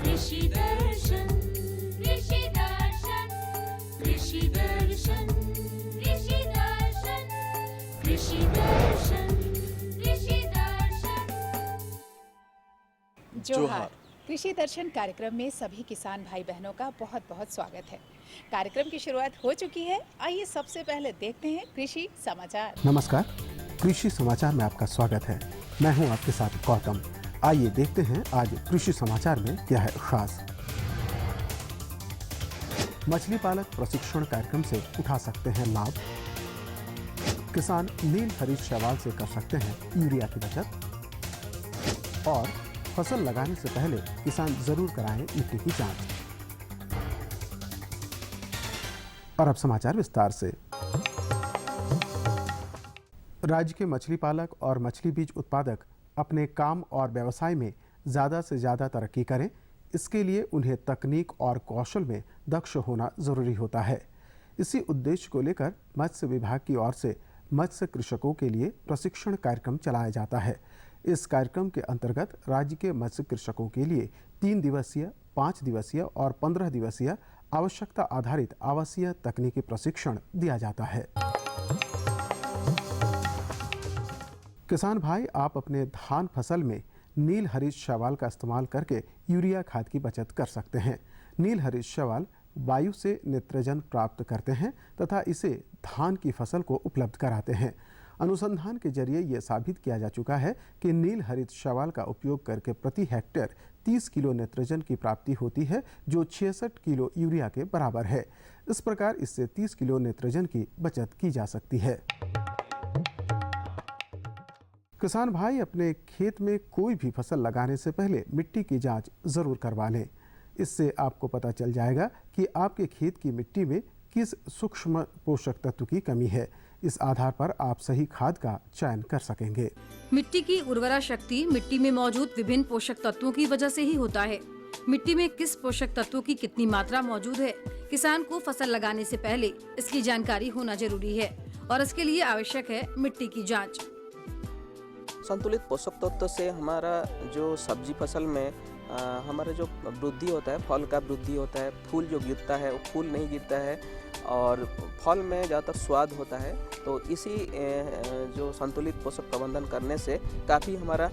कृषि दर्शन कृषि दर्शन कृषि दर्शन कृषि दर्शन कृषि दर्शन कृषि दर्शन। जोहार। कृषि दर्शन कार्यक्रम में सभी किसान भाई बहनों का बहुत बहुत स्वागत है। कार्यक्रम की शुरुआत हो चुकी है। आइए सबसे पहले देखते हैं कृषि समाचार। नमस्कार, कृषि समाचार में आपका स्वागत है। मैं हूं आपके साथ गौतम। आइए देखते हैं आज कृषि समाचार में क्या है खास। मछली पालक प्रशिक्षण कार्यक्रम से उठा सकते हैं लाभ। किसान नील हरीश शैवाल से कर सकते हैं यूरिया की बचत। और फसल लगाने से पहले किसान जरूर कराएं मिट्टी की जांच। और अब समाचार विस्तार से। राज्य के मछली पालक और मछली बीज उत्पादक अपने काम और व्यवसाय में ज़्यादा से ज़्यादा तरक्की करें, इसके लिए उन्हें तकनीक और कौशल में दक्ष होना ज़रूरी होता है। इसी उद्देश्य को लेकर मत्स्य विभाग की ओर से मत्स्य कृषकों के लिए प्रशिक्षण कार्यक्रम चलाया जाता है। इस कार्यक्रम के अंतर्गत राज्य के मत्स्य कृषकों के लिए 3 दिवसीय, 5 दिवसीय और 15 दिवसीय आवश्यकता आधारित आवासीय तकनीकी प्रशिक्षण दिया जाता है। किसान भाई, आप अपने धान फसल में नील हरीश शैवाल का इस्तेमाल करके यूरिया खाद की बचत कर सकते हैं। नील हरीश शैवाल वायु से नाइट्रोजन प्राप्त करते हैं तथा इसे धान की फसल को उपलब्ध कराते हैं। अनुसंधान के जरिए यह साबित किया जा चुका है कि नील हरित शैवाल का उपयोग करके प्रति हेक्टेयर 30 किलो नाइट्रोजन की प्राप्ति होती है, जो 66 किलो यूरिया के बराबर है। इस प्रकार इससे 30 किलो नाइट्रोजन की बचत की जा सकती है। किसान भाई, अपने खेत में कोई भी फसल लगाने से पहले मिट्टी की जांच जरूर करवा लें। इससे आपको पता चल जाएगा कि आपके खेत की मिट्टी में किस सूक्ष्म पोषक तत्व की कमी है। इस आधार पर आप सही खाद का चयन कर सकेंगे। मिट्टी की उर्वरा शक्ति मिट्टी में मौजूद विभिन्न पोषक तत्वों की वजह से ही होता है। मिट्टी में किस पोषक तत्वों की कितनी मात्रा मौजूद है, किसान को फसल लगाने से पहले इसकी जानकारी होना जरूरी है और इसके लिए आवश्यक है मिट्टी की जांच। संतुलित पोषक तत्व से हमारा जो सब्जी फसल में हमारा जो वृद्धि होता है, फल का वृद्धि होता है, फूल जो गिरता है वो फूल नहीं गिरता है और फल में ज़्यादातर स्वाद होता है। तो इसी जो संतुलित पोषक प्रबंधन करने से काफ़ी हमारा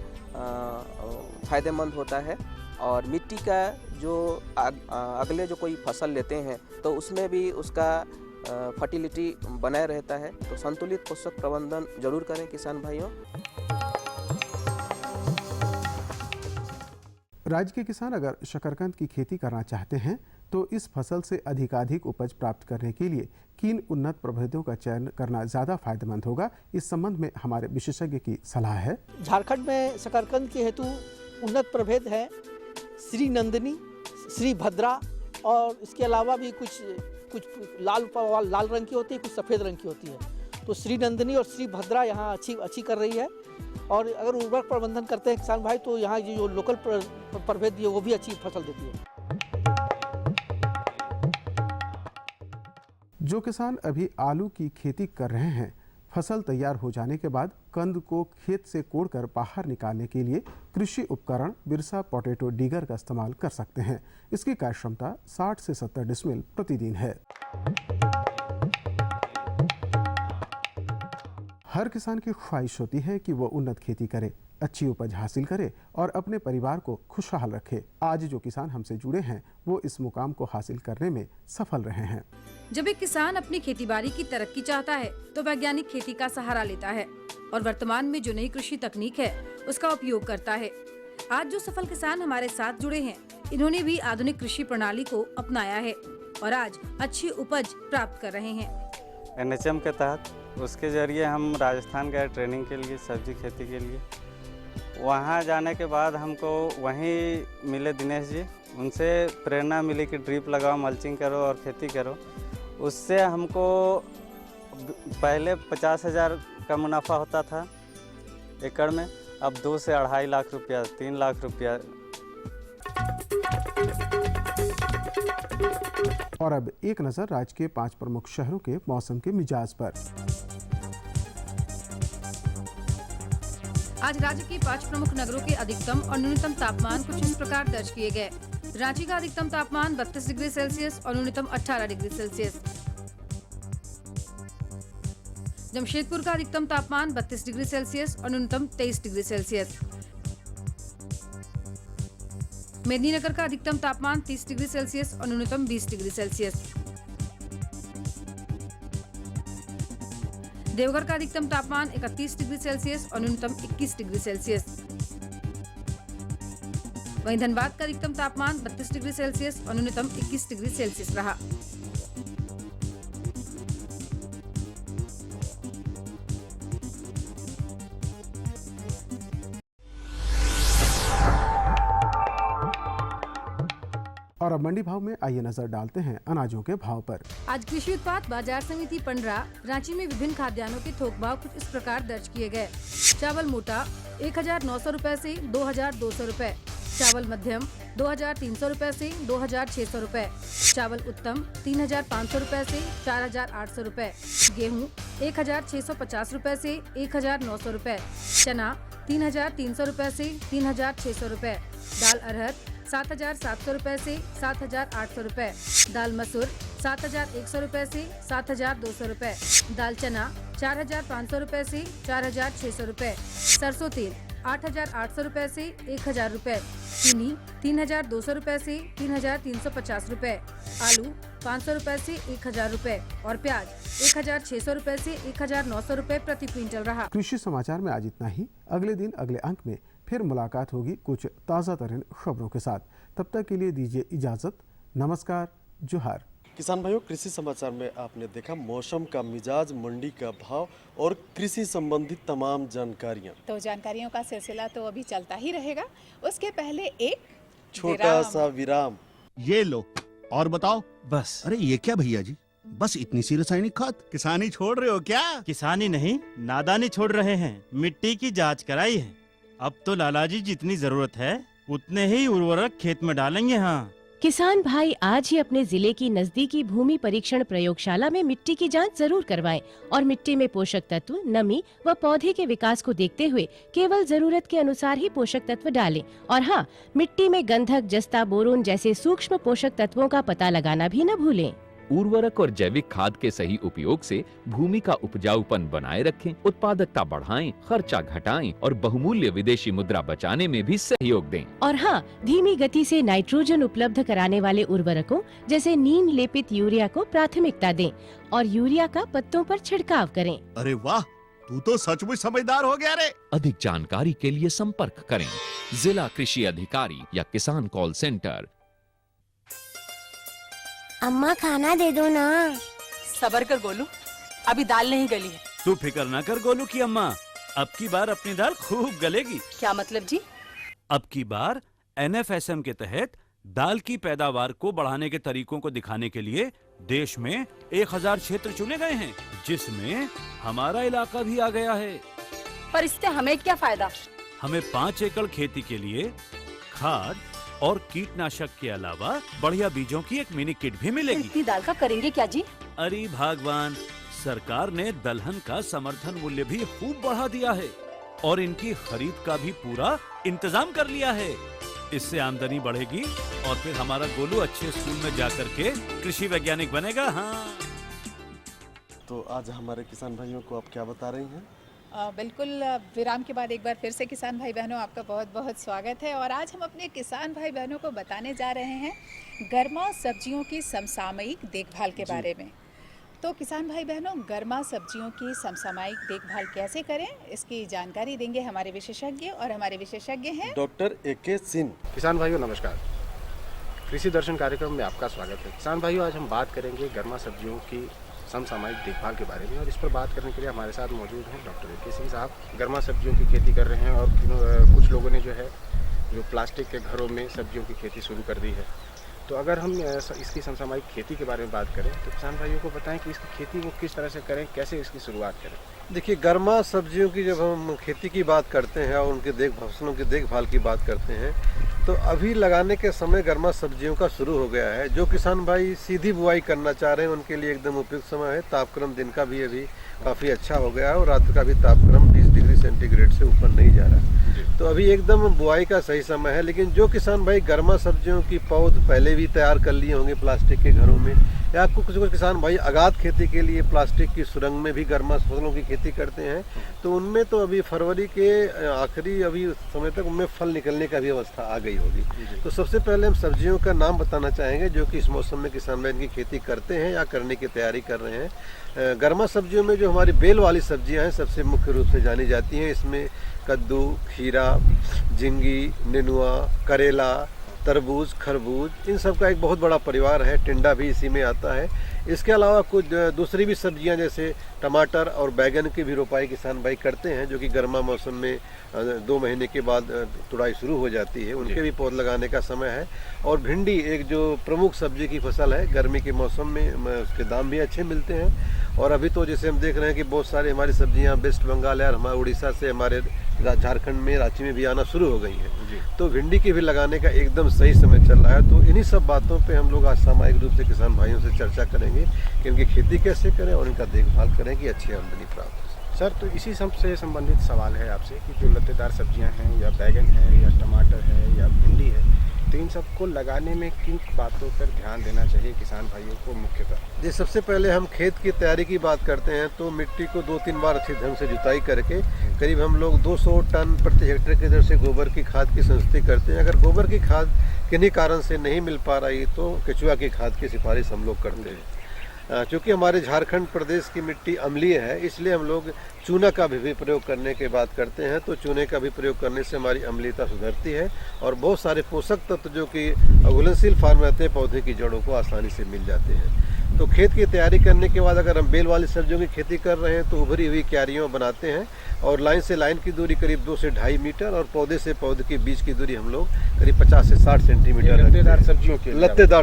फ़ायदेमंद होता है। और मिट्टी का जो अगले जो कोई फसल लेते हैं तो उसमें भी उसका फर्टिलिटी बनाए रहता है। तो संतुलित पोषक प्रबंधन जरूर करें किसान भाइयों। राज्य के किसान अगर शकरकंद की खेती करना चाहते हैं तो इस फसल से अधिकाधिक उपज प्राप्त करने के लिए किन उन्नत प्रभेदों का चयन करना ज़्यादा फायदेमंद होगा, इस संबंध में हमारे विशेषज्ञ की सलाह है। झारखंड में शकरकंद के हेतु उन्नत प्रभेद है श्री नंदिनी, श्री भद्रा और इसके अलावा भी कुछ लाल रंग की होती है, कुछ सफ़ेद रंग की होती है। तो श्री नंदिनी और श्री भद्रा यहाँ अच्छी कर रही है। और अगर उर्वरक प्रबंधन करते हैं किसान भाई तो यहाँ जो लोकल प्रभेद है वो भी अच्छी फसल देती है। जो किसान अभी आलू की खेती कर रहे हैं, फसल तैयार हो जाने के बाद कंद को खेत से कोड़कर बाहर निकालने के लिए कृषि उपकरण बिरसा पोटैटो डिगर का इस्तेमाल कर सकते हैं। इसकी कार्य क्षमता 60 से 70 डिसमिल प्रतिदिन है। हर किसान की ख्वाहिश होती है कि वो उन्नत खेती करे, अच्छी उपज हासिल करे और अपने परिवार को खुशहाल रखे। आज जो किसान हमसे जुड़े हैं वो इस मुकाम को हासिल करने में सफल रहे हैं। जब एक किसान अपनी खेतीबाड़ी की तरक्की चाहता है तो वैज्ञानिक खेती का सहारा लेता है और वर्तमान में जो नई कृषि तकनीक है उसका उपयोग करता है। आज जो सफल किसान हमारे साथ जुड़े हैं, इन्होंने भी आधुनिक कृषि प्रणाली को अपनाया है और आज अच्छी उपज प्राप्त कर रहे हैं। NHM के तहत उसके जरिए हम राजस्थान गए ट्रेनिंग के लिए, सब्जी खेती के लिए। वहाँ जाने के बाद हमको वहीं मिले दिनेश जी, उनसे प्रेरणा मिली कि ड्रिप लगाओ, मल्चिंग करो और खेती करो। उससे हमको पहले 50,000 का मुनाफा होता था एकड़ में, अब 2 से 2.5 लाख रुपया, 3 लाख रुपया। और अब एक नजर राज्य के 5 प्रमुख शहरों के मौसम के मिजाज पर। आज राज्य के 5 प्रमुख नगरों के अधिकतम और न्यूनतम तापमान कुछ इस प्रकार दर्ज किए गए। रांची का अधिकतम तापमान 32 डिग्री सेल्सियस और न्यूनतम 18 डिग्री सेल्सियस। जमशेदपुर का अधिकतम तापमान 32 डिग्री सेल्सियस और न्यूनतम 23 डिग्री सेल्सियस। मेदिनीनगर का अधिकतम तापमान 30 डिग्री सेल्सियस और न्यूनतम 20 डिग्री सेल्सियस। देवघर का अधिकतम तापमान 31 डिग्री सेल्सियस और न्यूनतम 21 डिग्री सेल्सियस। वहीं धनबाद का अधिकतम तापमान 32 डिग्री सेल्सियस और न्यूनतम 21 डिग्री सेल्सियस रहा। और अब मंडी भाव में आइए नजर डालते हैं अनाजों के भाव पर। आज कृषि उत्पाद बाजार समिति पंडरा रांची में विभिन्न खाद्यान्नों के थोक भाव कुछ इस प्रकार दर्ज किए गए। चावल मोटा 1900 रुपए से 2200 रुपए, चावल मध्यम 2300 रुपए से 2600 रुपए, चावल उत्तम 3500 रुपए से 4800 रुपए, गेहूं 1650 रुपए से 1900 रुपए, चना 3300 रुपए से 3600 रुपए, दाल अरहर 7700 रुपए से 7800 रुपए, दाल मसूर 7100 रुपए से 7200 रुपए, दाल चना 4500 रुपए से 4600 रुपए, सरसों तेल 8800 रुपए से 1000 रुपए, चीनी 3200 रुपए से 3350 रुपए, आलू 500 रुपए से 1000 रुपए और प्याज 1600 रुपए से 1900 रुपए प्रति क्विंटल रहा। कृषि समाचार में आज इतना ही। अगले दिन अगले अंक में फिर मुलाकात होगी कुछ ताज़ा तरीन खबरों के साथ। तब तक के लिए दीजिए इजाज़त। नमस्कार, जोहार। किसान भाइयों, कृषि समाचार में आपने देखा मौसम का मिजाज, मंडी का भाव और कृषि संबंधित तमाम जानकारियाँ। तो जानकारियों का सिलसिला तो अभी चलता ही रहेगा, उसके पहले एक छोटा सा विराम। ये लो और बताओ। बस। अरे ये क्या भैया जी, बस इतनी सी रासायनिक खाद? किसानी छोड़ रहे हो क्या? किसानी नहीं, नादानी छोड़ रहे हैं। मिट्टी की जांच कराई है। अब तो लालाजी जितनी जरूरत है उतने ही उर्वरक खेत में डालेंगे। हाँ किसान भाई आज ही अपने जिले की नजदीकी भूमि परीक्षण प्रयोगशाला में मिट्टी की जांच जरूर करवाएं और मिट्टी में पोषक तत्व, नमी व पौधे के विकास को देखते हुए केवल जरूरत के अनुसार ही पोषक तत्व डालें। और हाँ, मिट्टी में गंधक, जस्ता, बोरोन जैसे सूक्ष्म पोषक तत्वों का पता लगाना भी न भूलें। उर्वरक और जैविक खाद के सही उपयोग से भूमि का उपजाऊपन बनाए रखें, उत्पादकता बढ़ाएं, खर्चा घटाएं और बहुमूल्य विदेशी मुद्रा बचाने में भी सहयोग दें। और हाँ, धीमी गति से नाइट्रोजन उपलब्ध कराने वाले उर्वरकों जैसे नीम लेपित यूरिया को प्राथमिकता दें और यूरिया का पत्तों पर छिड़काव करें। अरे वाह, तू तो सचमुच समझदार हो गया रे। अधिक जानकारी के लिए संपर्क करें जिला कृषि अधिकारी या किसान कॉल सेंटर। अम्मा खाना दे दो ना। सबर कर गोलू, अभी दाल नहीं गली है। तू फिक्र ना कर गोलू की अम्मा, अब की बार अपनी दाल खूब गलेगी। क्या मतलब जी? अब की बार NFSM के तहत दाल की पैदावार को बढ़ाने के तरीकों को दिखाने के लिए देश में 1000 क्षेत्र चुने गए हैं, जिसमें हमारा इलाका भी आ गया है। पर इससे हमें क्या फायदा? हमें 5 एकड़ खेती के लिए खाद और कीटनाशक के अलावा बढ़िया बीजों की एक मिनी किट भी मिलेगी। इतनी दाल का करेंगे क्या जी? अरे भगवान, सरकार ने दलहन का समर्थन मूल्य भी खूब बढ़ा दिया है और इनकी खरीद का भी पूरा इंतजाम कर लिया है। इससे आमदनी बढ़ेगी और फिर हमारा गोलू अच्छे स्कूल में जाकर के कृषि वैज्ञानिक बनेगा। हाँ, तो आज हमारे किसान भाइयों को आप क्या बता रही हैं? बिल्कुल, विराम के बाद एक बार फिर से किसान भाई बहनों आपका बहुत बहुत स्वागत है। और आज हम अपने किसान भाई बहनों को बताने जा रहे हैं गर्मा सब्जियों की समसामयिक देखभाल के बारे में। तो किसान भाई बहनों, गर्मा सब्जियों की समसामयिक देखभाल कैसे करें, इसकी जानकारी देंगे हमारे विशेषज्ञ, और हमारे विशेषज्ञ हैं डॉक्टर AK सिंह। किसान भाइयों नमस्कार, कृषि दर्शन कार्यक्रम में आपका स्वागत है। किसान भाइयों, आज हम बात करेंगे गर्मा सब्जियों की समसामयिक देखभाल के बारे में, और इस पर बात करने के लिए हमारे साथ मौजूद हैं डॉक्टर AK सिंह साहब। गर्मा सब्जियों की खेती कर रहे हैं और कुछ लोगों ने जो प्लास्टिक के घरों में सब्जियों की खेती शुरू कर दी है। तो अगर हम इसकी समसामयिक खेती के बारे में बात करें तो किसान भाइयों को बताएं कि इसकी खेती वो किस तरह से करें, कैसे इसकी शुरुआत करें। देखिए, गर्मा सब्जियों की जब हम खेती की बात करते हैं और उनके फसलों की देखभाल की बात करते हैं तो अभी लगाने के समय गर्मा सब्जियों का शुरू हो गया है। जो किसान भाई सीधी बुआई करना चाह रहे हैं उनके लिए एकदम उपयुक्त समय है। तापक्रम दिन का भी अभी काफ़ी अच्छा हो गया है और रात का भी तापक्रम 20 डिग्री सेंटीग्रेड से ऊपर नहीं जा रहा है, तो अभी एकदम बुआई का सही समय है। लेकिन जो किसान भाई गर्मा सब्जियों की पौध पहले भी तैयार कर लिए होंगे प्लास्टिक के घरों में, या कुछ किसान भाई आगाध खेती के लिए प्लास्टिक की सुरंग में भी गर्मा फसलों की खेती करते हैं, तो उनमें तो अभी फरवरी के आखिरी अभी समय तक उनमें फल निकलने का भी अवस्था आ गई होगी। तो सबसे पहले हम सब्जियों का नाम बताना चाहेंगे जो कि इस मौसम में किसान भाई इनकी खेती करते हैं या करने की तैयारी कर रहे हैं। गर्मा सब्जियों में जो हमारी बेल वाली सब्जियां हैं सबसे मुख्य रूप से जानी जाती हैं। इसमें कद्दू, खीरा, झिंगी, नेनुआ, करेला, तरबूज, खरबूज, इन सब का एक बहुत बड़ा परिवार है। टिंडा भी इसी में आता है। इसके अलावा कुछ दूसरी भी सब्जियां जैसे टमाटर और बैगन की भी रोपाई किसान भाई करते हैं, जो कि गर्मा मौसम में 2 महीने के बाद तुड़ाई शुरू हो जाती है, उनके भी पौध लगाने का समय है। और भिंडी एक जो प्रमुख सब्जी की फसल है, गर्मी के मौसम में उसके दाम भी अच्छे मिलते हैं। और अभी तो जैसे हम देख रहे हैं कि बहुत सारी हमारी सब्जियां वेस्ट बंगाल और हमारे उड़ीसा से हमारे झारखंड में, रांची में भी आना शुरू हो गई हैं, तो भिंडी के भी लगाने का एकदम सही समय चल रहा है। तो इन्हीं सब बातों पे हम लोग आज सामूहिक रूप से किसान भाइयों से चर्चा करेंगे कि इनकी खेती कैसे करें और इनका देखभाल करें कि अच्छी आमदनी प्राप्त हो। सर, तो इसी से संबंधित सवाल है आपसे कि जो लत्तेदार सब्जियां हैं या बैगन है या टमाटर है या भिंडी है, तो इन सबको लगाने में किन बातों पर ध्यान देना चाहिए किसान भाइयों को मुख्यतः? जी, सबसे पहले हम खेत की तैयारी की बात करते हैं तो मिट्टी को 2-3 बार अच्छी ढंग से जुताई करके करीब हम लोग 200 टन प्रति हेक्टेयर की दर से गोबर की खाद की संस्तुति करते हैं। अगर गोबर की खाद किन्हीं कारण से नहीं मिल पा रही तो केचुआ की खाद की सिफारिश हम लोग करते हैं। चूँकि हमारे झारखंड प्रदेश की मिट्टी अम्लीय है, इसलिए हम लोग चूना का भी प्रयोग करने की बात करते हैं। तो चूने का भी प्रयोग करने से हमारी अम्लीयता सुधरती है और बहुत सारे पोषक तत्व जो कि घुलनशील फॉर्म रहते हैं पौधे की जड़ों को आसानी से मिल जाते हैं। तो खेत की तैयारी करने के बाद अगर हम बेल वाली सब्जियों की खेती कर रहे हैं तो उभरी हुई क्यारियों बनाते हैं और लाइन से लाइन की दूरी करीब 2 से 2.5 मीटर और पौधे से पौधे के बीच की दूरी हम लोग करीब 50 से 60 सेंटीमीटर लत्तेदार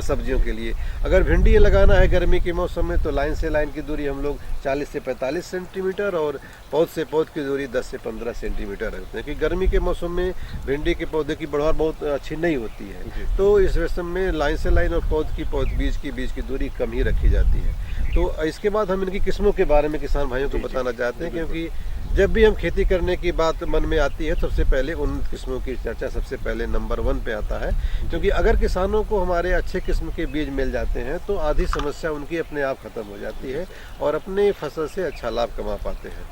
सब्जियों के लिए। अगर भिंडी लगाना है गर्मी के मौसम में तो लाइन से लाइन की दूरी हम लोग 40 से 45 सेंटीमीटर और पौध से पौध की दूरी 10 से 15 सेंटीमीटर रखते हैं, क्योंकि गर्मी के मौसम में भिंडी के पौधे की बढ़वार बहुत अच्छी नहीं होती है। तो इस मौसम में लाइन से लाइन और पौध की बीच की दूरी कम ही रखी जाती है। तो इसके बाद हम इनकी किस्मों के बारे में किसान भाइयों को बताना चाहते हैं, क्योंकि जब भी हम खेती करने की बात मन में आती है सबसे पहले उन किस्मों की चर्चा सबसे पहले नंबर 1 पे आता है। क्योंकि अगर किसानों को हमारे अच्छे किस्म के बीज मिल जाते हैं तो आधी समस्या उनकी अपने आप खत्म हो जाती है और अपने फसल से अच्छा लाभ कमा पाते हैं।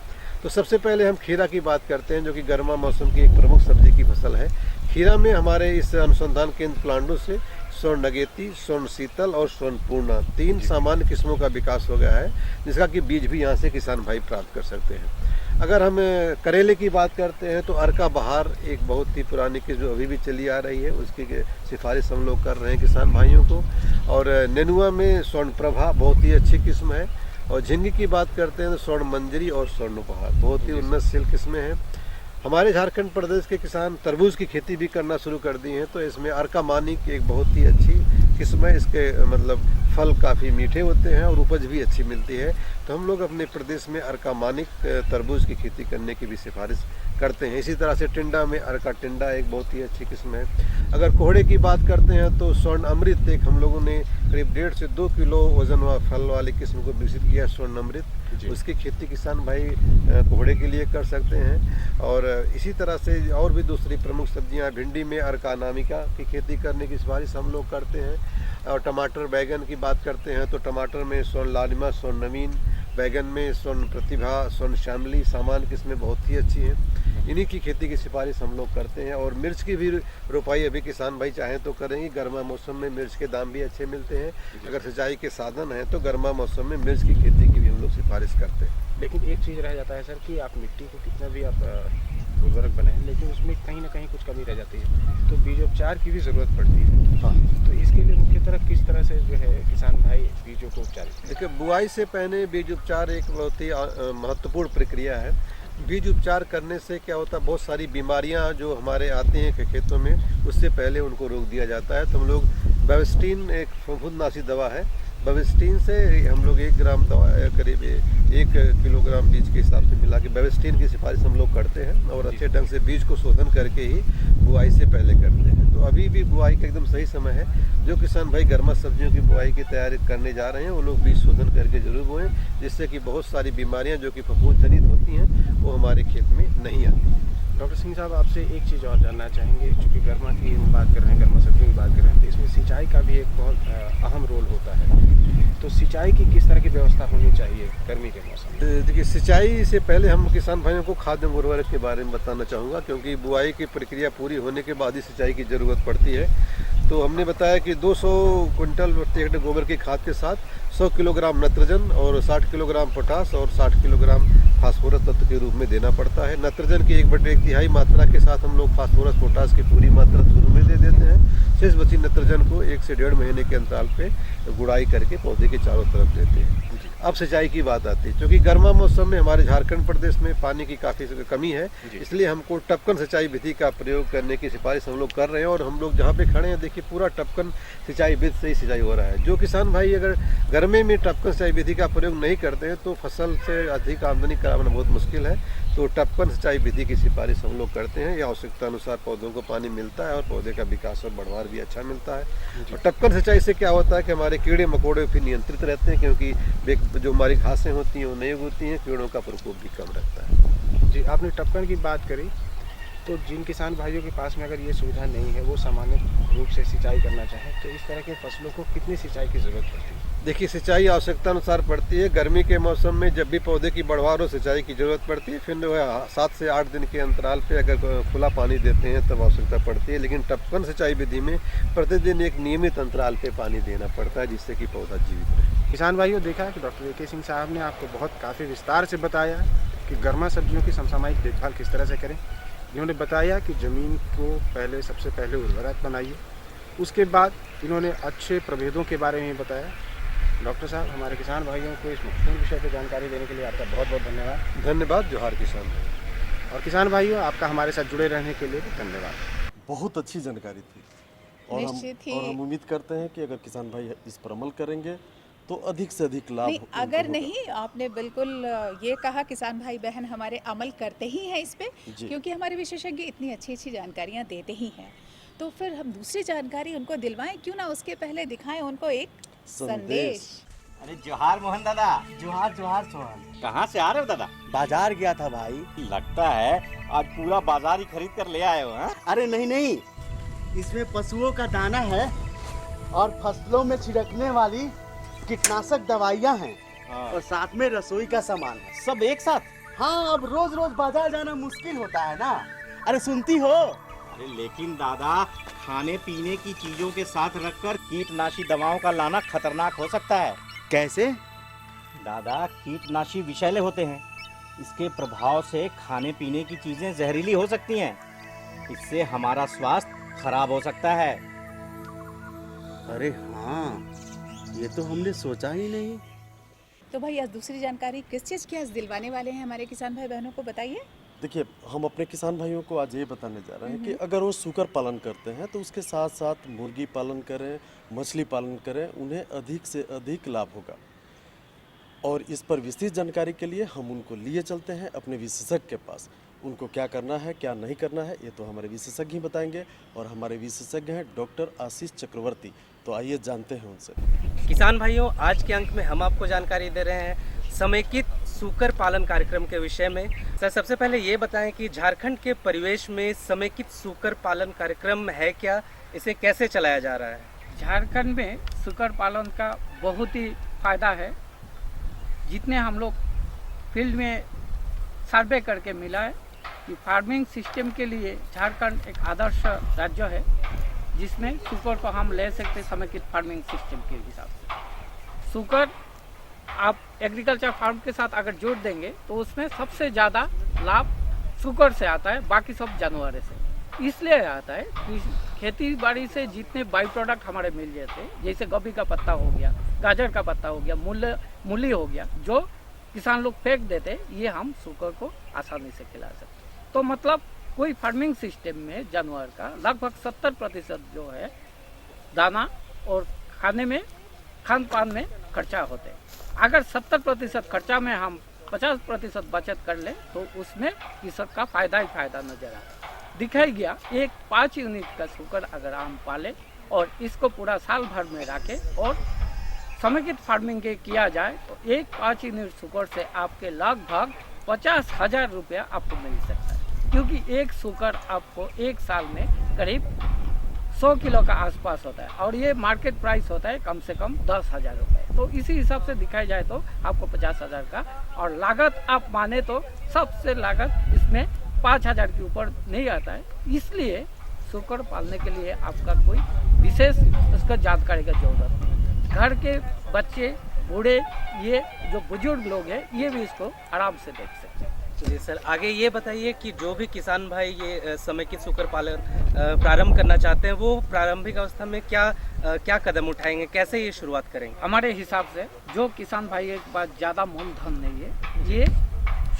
तो सबसे पहले हम खीरा की बात करते हैं, जो कि गर्मा मौसम की एक प्रमुख सब्जी की फसल है। खीरा में हमारे इस अनुसंधान केंद्र प्लांडो से स्वर्ण नगेती, स्वर्ण शीतल और स्वर्ण पूर्णा 3 सामान्य किस्मों का विकास हो गया है, जिसका कि बीज भी यहाँ से किसान भाई प्राप्त कर सकते हैं। अगर हम करेले की बात करते हैं तो अर्का बहार एक बहुत ही पुरानी किस्म जो अभी भी चली आ रही है, उसकी सिफारिश हम लोग कर रहे हैं किसान भाइयों को। और नेनुआ में स्वर्ण प्रभा बहुत ही अच्छी किस्म है। और झिंगी की बात करते हैं तो स्वर्ण मंजरी और स्वर्ण उपहार बहुत ही उन्नतशील किस्में हैं। हमारे झारखंड प्रदेश के किसान तरबूज की खेती भी करना शुरू कर दी हैं, तो इसमें अर्का मानिक एक बहुत ही अच्छी किस्म है। इसके मतलब फल काफ़ी मीठे होते हैं और उपज भी अच्छी मिलती है। तो हम लोग अपने प्रदेश में अर्का मानिक तरबूज की खेती करने की भी सिफारिश करते हैं। इसी तरह से टिंडा में अर्का टिंडा एक बहुत ही अच्छी किस्म है। अगर कोहड़े की बात करते हैं तो स्वर्ण अमृत एक हम लोगों ने करीब 1.5 से 2 किलो वजन व फल वाली किस्म को विकसित किया है, स्वर्ण अमृत। उसकी खेती किसान भाई कोहड़े के लिए कर सकते हैं। और इसी तरह से और भी दूसरी प्रमुख सब्जियां, भिंडी में अर्का अनामिका की खेती करने की सिफारिश हम लोग करते हैं। और टमाटर बैगन की बात करते हैं तो टमाटर में स्वर्ण लालिमा, स्वर्ण नवीन, बैगन में स्वर्ण प्रतिभा, स्वर्ण श्यामली सामान्य किस्में बहुत ही अच्छी हैं। इन्हीं की खेती की सिफारिश हम लोग करते हैं। और मिर्च की भी रोपाई अभी किसान भाई चाहें तो करेंगे। गर्मा मौसम में मिर्च के दाम भी अच्छे मिलते हैं। अगर सिंचाई के साधन हैं तो गर्मा मौसम में मिर्च की खेती की भी हम लोग सिफारिश करते हैं। लेकिन एक चीज़ रह जाता है सर कि आप मिट्टी को कितना भी आप उर्वरक बनाएं, लेकिन उसमें कहीं ना कहीं कुछ कमी रह जाती है, तो बीजोपचार की भी ज़रूरत पड़ती है। हाँ, तो इसके लिए मुख्य तरह किस तरह से जो है किसान भाई बीजों को उपचार? देखिए, बुआई से पहले बीज उपचार एक बहुत ही महत्वपूर्ण प्रक्रिया है। बीज उपचार करने से क्या होता है, बहुत सारी बीमारियां जो हमारे आती हैं खेतों में, उससे पहले उनको रोक दिया जाता है। तो हम लोग बेविस्टीन एक फफूंदनाशी दवा है। बेविस्टीन से हम लोग 1 ग्राम दवा करीब 1 किलोग्राम बीज के हिसाब से मिला के बेविस्टीन की सिफारिश हम लोग करते हैं और अच्छे ढंग से बीज को शोधन करके ही बुआई से पहले करते हैं। तो अभी भी बुआई का एकदम सही समय है। जो किसान भाई गर्मा सब्जियों की बुआई की तैयारी करने जा रहे हैं वो लोग बीज शोधन करके जरूर बोएं, जिससे कि बहुत सारी बीमारियां जो कि फफूंद जनित होती हैं वो हमारे खेत में नहीं आती। डॉक्टर सिंह साहब, आपसे एक चीज़ और जानना चाहेंगे। चूँकि गर्मा की हम बात कर रहे हैं, गर्मा सब्जियों की बात कर रहे हैं, तो इसमें सिंचाई का भी एक बहुत अहम रोल होता है। तो सिंचाई की किस तरह की व्यवस्था होनी चाहिए गर्मी के मौसम में? देखिए, सिंचाई से पहले हम किसान भाइयों को खाद एवं उर्वरक के बारे में बताना चाहूँगा, क्योंकि बुआई की प्रक्रिया पूरी होने के बाद ही सिंचाई की ज़रूरत पड़ती है। तो हमने बताया कि 200 क्विंटल प्रति हेक्टेयर गोबर की खाद के साथ 100 किलोग्राम नत्रजन और 60 किलोग्राम पोटास और 60 किलोग्राम फास्फोरस तत्व के रूप में देना पड़ता है। नत्रजन की 1/1/3 मात्रा के साथ हम लोग फास्फोरस पोटास की पूरी मात्रा शुरू में दे देते हैं। शेष बची नत्रजन को 1 से 1.5 महीने के अंतराल पे गुड़ाई करके पौधे के चारों तरफ देते हैं। अब सिंचाई की बात आती है, क्योंकि गर्मा मौसम में हमारे झारखंड प्रदेश में पानी की काफ़ी कमी है, इसलिए हमको टपकन सिंचाई विधि का प्रयोग करने की सिफारिश हम लोग कर रहे हैं। और हम लोग जहाँ पे खड़े हैं देखिए, पूरा टपकन सिंचाई विधि से ही सिंचाई हो रहा है। जो किसान भाई अगर गर्मी में टपकन सिंचाई विधि का प्रयोग नहीं करते हैं तो फसल से अधिक आमदनी कराना बहुत मुश्किल है। तो टपकन सिंचाई विधि की सिफारिश हम लोग करते हैं। ये आवश्यकता अनुसार पौधों को पानी मिलता है और पौधे का विकास और बढ़वार भी अच्छा मिलता है। और टपकन सिंचाई से क्या होता है कि हमारे कीड़े मकोड़े फिर नियंत्रित रहते हैं, क्योंकि जो हमारी घासें होती हैं वो नहीं उगती हैं, कीड़ों का प्रकोप भी कम रहता है। जी, आपने टपकन की बात करी, तो जिन किसान भाइयों के पास में अगर ये सुविधा नहीं है, वो सामान्य रूप से सिंचाई करना चाहें, तो इस तरह के फसलों को कितनी सिंचाई की ज़रूरत पड़ती है? देखिए, सिंचाई आवश्यकता अनुसार पड़ती है। गर्मी के मौसम में जब भी पौधे की बढ़वार हो सिंचाई की जरूरत पड़ती है। फिर 7 से 8 दिन के अंतराल पे अगर खुला पानी देते हैं तब आवश्यकता पड़ती है। लेकिन टपकन सिंचाई विधि में प्रतिदिन एक नियमित अंतराल पे पानी देना पड़ता है, जिससे कि पौधा जीवित रहे। किसान भाइयों, देखा है कि डॉक्टर AK सिंह साहब ने आपको बहुत काफ़ी विस्तार से बताया कि गर्मा सब्जियों की समसामयिक देखभाल किस तरह से करें। इन्होंने बताया कि ज़मीन को सबसे पहले उर्वरक बनाइए, उसके बाद इन्होंने अच्छे प्रभेदों के बारे में बताया। डॉक्टर साहब, हमारे किसान भाइयों को इस महत्वपूर्ण विषय पर जानकारी देने के लिए आपका बहुत बहुत धन्यवाद। धन्यवाद। जोहार किसान भाई। और किसान भाइयों, आपका हमारे साथ जुड़े रहने के लिए भी धन्यवाद। बहुत अच्छी जानकारी थी और हम उम्मीद करते हैं कि अगर किसान भाई इस पर अमल करेंगे तो अधिक से अधिक लाभ नहीं, अगर नहीं, आपने बिल्कुल ये कहा, किसान भाई बहन हमारे अमल करते ही हैं इस पे, क्योंकि हमारे विशेषज्ञ इतनी अच्छी अच्छी जानकारियाँ देते ही हैं। तो फिर हम दूसरी जानकारी उनको दिलवाएं क्यों ना, उसके पहले दिखाएं उनको एक संदेश। अरे जोहार मोहन दादा। जोहार जोहार सोहन। कहाँ से आ रहे हो दादा? बाजार गया था भाई। लगता है आज पूरा बाजार ही खरीद कर ले आए हो। हाँ? अरे नहीं नहीं, इसमें पशुओं का दाना है और फसलों में छिड़कने वाली कीटनाशक दवाइयाँ हैं और साथ में रसोई का सामान है। सब एक साथ? हाँ, अब रोज रोज बाजार जाना मुश्किल होता है ना। अरे सुनती हो? अरे लेकिन दादा, खाने पीने की चीजों के साथ रखकर कीटनाशी दवाओं का लाना खतरनाक हो सकता है। कैसे? दादा, कीटनाशी विषैले होते हैं। इसके प्रभाव से खाने पीने की चीजें जहरीली हो सकती हैं। इससे हमारा स्वास्थ्य खराब हो सकता है। अरे हाँ, ये तो हमने सोचा ही नहीं। तो भाई आज दूसरी जानकारी किस चीज़ की आज दिलवाने वाले हैं हमारे किसान भाई बहनों को, बताइए। देखिए, हम अपने किसान भाइयों को आज ये बताने जा रहे हैं कि अगर वो सूकर पालन करते हैं तो उसके साथ साथ मुर्गी पालन करें, मछली पालन करें, उन्हें अधिक से अधिक लाभ होगा। और इस पर विस्तृत जानकारी के लिए हम उनको लिए चलते हैं अपने विशेषज्ञ के पास। उनको क्या करना है, क्या नहीं करना है, ये तो हमारे विशेषज्ञ ही बताएंगे। और हमारे विशेषज्ञ हैं डॉक्टर आशीष चक्रवर्ती। तो आइए जानते हैं उनसे। किसान भाइयों, आज के अंक में हम आपको जानकारी दे रहे हैं समेकित सूकर पालन कार्यक्रम के विषय में। सर, सबसे पहले ये बताएं कि झारखंड के परिवेश में समेकित सूकर पालन कार्यक्रम है क्या, इसे कैसे चलाया जा रहा है? झारखंड में सूकर पालन का बहुत ही फायदा है। जितने हम लोग फील्ड में सर्वे करके मिला है कि फार्मिंग सिस्टम के लिए झारखंड एक आदर्श राज्य है, जिसमें सूकर को हम ले सकते समेकित फार्मिंग सिस्टम के हिसाब से। सूकर आप एग्रीकल्चर फार्म के साथ अगर जोड़ देंगे तो उसमें सबसे ज़्यादा लाभ सूकर से आता है, बाकी सब जानवरों से इसलिए आता है कि खेती बाड़ी से जितने बाई प्रोडक्ट हमारे मिल जाते हैं, जैसे गोभी का पत्ता हो गया, गाजर का पत्ता हो गया, मूली हो गया, जो किसान लोग फेंक देते, ये हम सूकर को आसानी से खिला सकते। तो मतलब कोई फार्मिंग सिस्टम में जानवर का लगभग 70% जो है दाना और खान पान में खर्चा होते हैं। अगर 70% खर्चा में हम 50% बचत कर ले तो उसमें कृषक का फायदा ही फायदा नजर आता है। दिखाई गया एक 5 यूनिट का शुकर अगर हम पाले और इसको पूरा साल भर में रखे और समेकित फार्मिंग के किया जाए तो एक 5 यूनिट शुकर से आपके लगभग 50,000 रुपया आपको मिल सकता है, क्योंकि एक शुकर आपको एक साल में करीब 100 किलो का आसपास होता है और ये मार्केट प्राइस होता है कम से कम 10,000 रुपये। तो इसी हिसाब से दिखाई जाए तो आपको 50,000 का, और लागत आप माने तो सबसे लागत इसमें 5,000 के ऊपर नहीं आता है। इसलिए शुकर पालने के लिए आपका कोई विशेष उसका जानकारी का जरूरत नहीं। घर के बच्चे, बूढ़े, ये जो बुजुर्ग लोग हैं ये भी इसको आराम से देख सकते हैं। जी सर, आगे ये बताइए कि जो भी किसान भाई ये समेकित शुकर पालन प्रारंभ करना चाहते हैं वो प्रारंभिक अवस्था में क्या कदम उठाएंगे, कैसे ये शुरुआत करेंगे? हमारे हिसाब से जो किसान भाई के पास ज़्यादा मूलधन नहीं है ये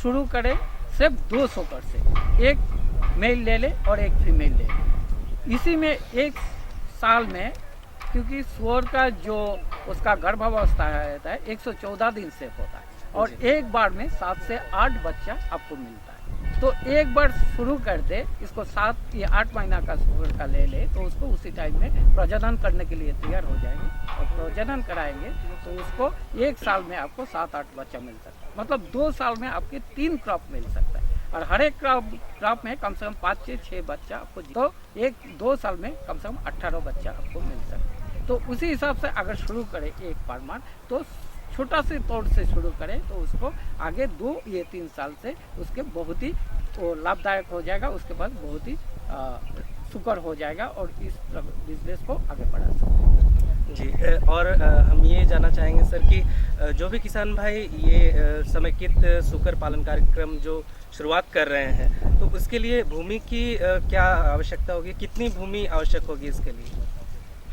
शुरू करे सिर्फ 2 शुकर से, एक मेल ले ले और एक फीमेल ले ले। इसी में एक साल में, क्योंकि शुअर का जो उसका गर्भावस्था रहता है 114 दिन से होता है और एक बार में 7 से 8 बच्चा आपको मिलता है। तो एक बार शुरू कर दे इसको 7 या 8 महीना का शुगर का ले ले तो उसको उसी टाइम में प्रजनन करने के लिए तैयार हो जाएंगे और प्रजनन कराएंगे तो उसको एक साल में आपको 7-8 बच्चा मिल सकता है। मतलब 2 साल में आपके 3 क्रॉप मिल सकता है और हर एक क्रॉप में कम से कम 5 से 6 बच्चा आपको, तो 1-2 साल में कम से कम 18 बच्चा आपको मिल सकता है। तो उसी हिसाब से अगर शुरू करें एक फार्मर तो छोटा से तौर से शुरू करें तो उसको आगे 2 या 3 साल से उसके बहुत ही लाभदायक हो जाएगा, उसके बाद बहुत ही शुकर हो जाएगा और इस बिजनेस को आगे बढ़ा सकते। जी, और हम ये जानना चाहेंगे सर कि जो भी किसान भाई ये समेकित शुकर पालन कार्यक्रम जो शुरुआत कर रहे हैं तो उसके लिए भूमि की क्या आवश्यकता होगी, कितनी भूमि आवश्यक होगी इसके लिए?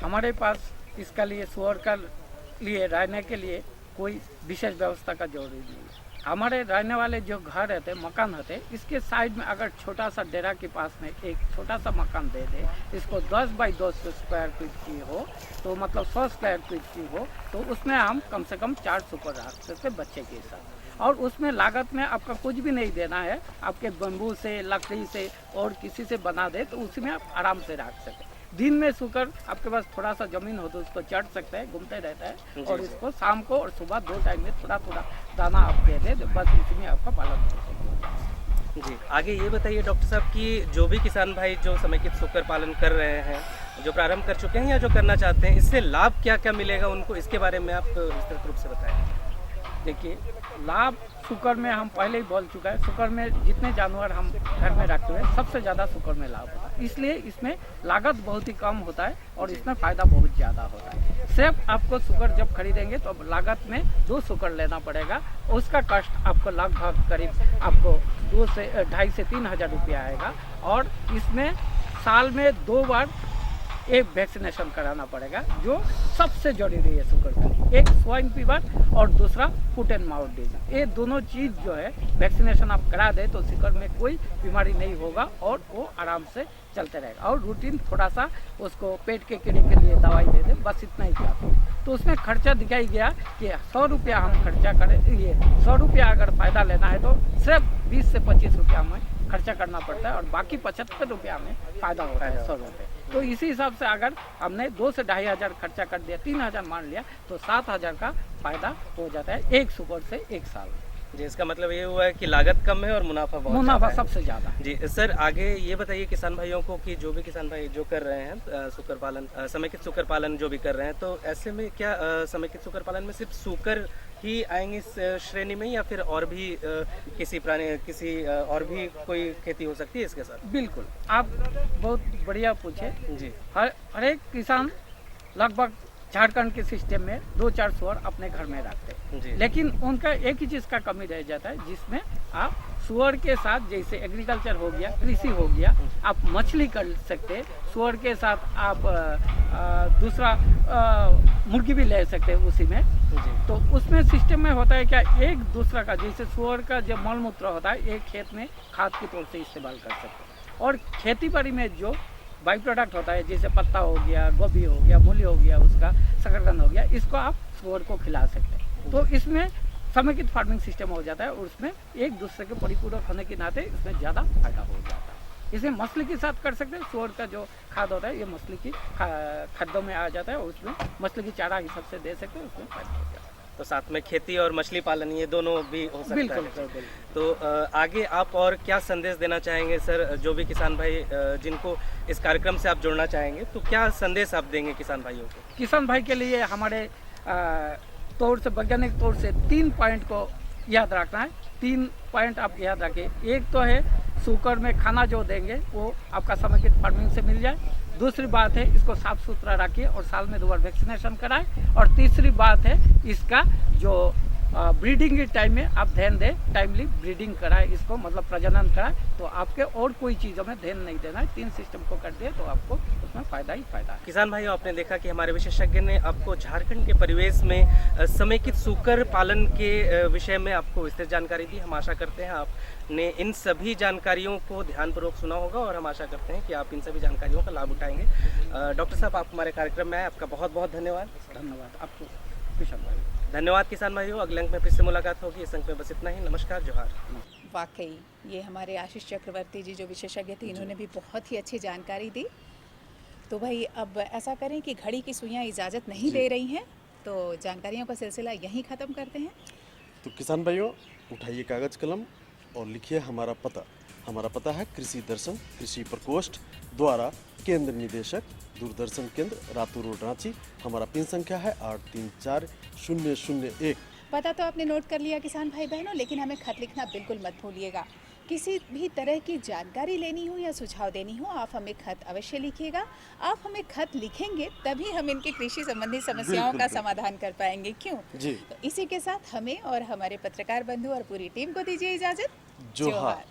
हमारे पास इसका लिए शुअर का लिए रहने के लिए कोई विशेष व्यवस्था का जरूरी नहीं है। हमारे रहने वाले जो घर रहते, मकान रहते, इसके साइड में अगर छोटा सा डेरा के पास में एक छोटा सा मकान दे दे, इसको 10 बाई 10 स्क्वायर फीट की हो तो मतलब 100 स्क्वायर फीट की हो तो उसमें हम कम से कम 4 शुकर रख सकते बच्चे के साथ। और उसमें लागत में आपका कुछ भी नहीं देना है, आपके बम्बू से, लकड़ी से और किसी से बना दे तो उसमें आप आराम से रख सकते। दिन में शुकर आपके पास थोड़ा सा जमीन हो तो उसको चढ़ सकता है, घूमते रहता है और इसको शाम को और सुबह 2 टाइम में थोड़ा थोड़ा दाना आप दे दे तो बस इसमें आपका पालन हो सकेगा। जी, आगे ये बताइए डॉक्टर साहब कि जो भी किसान भाई जो समेकित शुकर पालन कर रहे हैं, जो प्रारंभ कर चुके हैं या जो करना चाहते हैं, इससे लाभ क्या क्या मिलेगा उनको, इसके बारे में आप विस्तृत रूप से बताएं। देखिए, लाभ शुकर में हम पहले ही बोल चुका है, शुकर में जितने जानवर हम घर में रखते हैं सबसे ज़्यादा शुकर में लाभ होता है, इसलिए इसमें लागत बहुत ही कम होता है और इसमें फ़ायदा बहुत ज़्यादा होता है। सिर्फ आपको शुकर जब खरीदेंगे तो लागत में 2 शुकर लेना पड़ेगा, उसका कष्ट आपको लगभग करीब आपको 2,500 से 3,000 रुपया आएगा और इसमें साल में 2 बार एक वैक्सीनेशन कराना पड़ेगा जो सबसे जरूरी है शुगर का, एक स्वाइन फीवर और दूसरा फुट एंड माउथ डिजीज। ये दोनों चीज़ जो है वैक्सीनेशन आप करा दे तो शुगर में कोई बीमारी नहीं होगा और वो आराम से चलते रहेगा। और रूटीन थोड़ा सा उसको पेट के कीड़े के लिए दवाई दे दे, बस इतना ही चाहते हैं। तो उसमें खर्चा दिखाई गया कि 100 रुपया हम खर्चा करें, ये 100 रुपया अगर फ़ायदा लेना है तो सिर्फ 20 से 25 रुपया हमें खर्चा करना पड़ता है और बाकी 75 रुपया में फ़ायदा होता है 100 रुपये। तो इसी हिसाब से अगर हमने 2 से 2,500 खर्चा कर दिया, 3,000 मान लिया तो 7,000 का फ़ायदा हो जाता है एक शुगर से एक साल में। जी, इसका मतलब ये हुआ है कि लागत कम है और मुनाफा बहुत मुनाफा सबसे ज़्यादा। जी सर, आगे ये बताइए किसान भाइयों को कि जो भी किसान भाई जो कर रहे हैं शुकर पालन, समेकित शुकर पालन जो भी कर रहे हैं, तो ऐसे में क्या समेकित शुकर पालन में सिर्फ शुकर ही आएंगे इस श्रेणी में या फिर और भी किसी और भी कोई खेती हो सकती है इसके साथ? बिल्कुल, आप बहुत बढ़िया पूछे जी। हर एक किसान लगभग झारखंड के सिस्टम में 2-4 सुअर अपने घर में रखते हैं, लेकिन उनका एक ही चीज़ का कमी रह जाता है जिसमें आप सुअर के साथ जैसे एग्रीकल्चर हो गया, कृषि हो गया, आप मछली कर सकते हैं, सुअर के साथ आप दूसरा मुर्गी भी ले सकते हैं उसी में। तो उसमें सिस्टम में होता है क्या, एक दूसरा का जैसे सुअर का जो मल मूत्र होता है एक खेत में खाद के तौर से इस्तेमाल कर सकते हैं और खेती बाड़ी में जो बाई प्रोडक्ट होता है, जैसे पत्ता हो गया, गोभी हो गया, मूली हो गया, उसका शकरकंद हो गया, इसको आप सुअर को खिला सकते हैं। तो इसमें समेकित फार्मिंग सिस्टम हो जाता है और उसमें एक दूसरे के परिपूरक होने के नाते इसमें ज़्यादा फायदा हो जाता है। इसे मछली के साथ कर सकते हैं। सुअर का जो खाद होता है ये मछली की खाद्यों में आ जाता है और उसमें मछली की चारा हिसाब से दे सकते हैं, उसमें फायदा हो जाता है। तो साथ में खेती और मछली पालन ये दोनों भी हो सकता बिल्कुल, है। बिल्कुल। तो आगे आप और क्या संदेश देना चाहेंगे सर, जो भी किसान भाई जिनको इस कार्यक्रम से आप जोड़ना चाहेंगे, तो क्या संदेश आप देंगे किसान भाइयों को? किसान भाई के लिए हमारे तौर से, वैज्ञानिक तौर से 3 पॉइंट को याद रखना है। 3 पॉइंट आप याद रखें। एक तो है सूकर में खाना जो देंगे वो आपका समेकित फार्मिंग से मिल जाए। दूसरी बात है इसको साफ सुथरा रखिए और साल में 2 बार वैक्सीनेशन कराएं। और तीसरी बात है इसका जो ब्रीडिंग के टाइम में आप ध्यान दें, टाइमली ब्रीडिंग कराएं, इसको मतलब प्रजनन कराएं। तो आपके और कोई चीज़ों में ध्यान नहीं देना है। 3 सिस्टम को कर दिए तो आपको उसमें फ़ायदा ही फ़ायदा है। किसान भाइयों, आपने देखा कि हमारे विशेषज्ञ ने आपको झारखंड के परिवेश में समेकित सूकर पालन के विषय में आपको विस्तृत जानकारी दी। हम आशा करते हैं आपने इन सभी जानकारियों को ध्यानपूर्वक सुना होगा और हम आशा करते हैं कि आप इन सभी जानकारियों का लाभ उठाएंगे। डॉक्टर साहब, आप हमारे कार्यक्रम में आए, आपका बहुत बहुत धन्यवाद। धन्यवाद आपको किसान भाई। धन्यवाद किसान भाइयों। अगले अंक में फिर से मुलाकात होगी। इस अंक में बस इतना ही। नमस्कार, जोहार। वाकई ये हमारे आशीष चक्रवर्ती जी जो विशेषज्ञ थे, इन्होंने भी बहुत ही अच्छी जानकारी दी। तो भाई अब ऐसा करें कि घड़ी की सुइयां इजाज़त नहीं दे रही हैं, तो जानकारियों का सिलसिला यहीं ख़त्म करते हैं। तो किसान भाइयों, उठाइए कागज कलम और लिखिए हमारा पता। हमारा पता है कृषि दर्शन, कृषि प्रकोष्ठ द्वारा केंद्र निदेशक, दूरदर्शन केंद्र, रातू रोड, रांची। हमारा पिन संख्या है 834001। पता तो आपने नोट कर लिया किसान भाई बहनों, लेकिन हमें खत लिखना बिल्कुल मत भूलिएगा। किसी भी तरह की जानकारी लेनी हो या सुझाव देनी हो, आप हमें खत अवश्य लिखिएगा। आप हमें खत लिखेंगे तभी हम इनकी कृषि संबंधी समस्याओं का समाधान कर पाएंगे, क्यों जी। तो इसी के साथ हमें और हमारे पत्रकार बंधु और पूरी टीम को दीजिए इजाज़त। जोहार।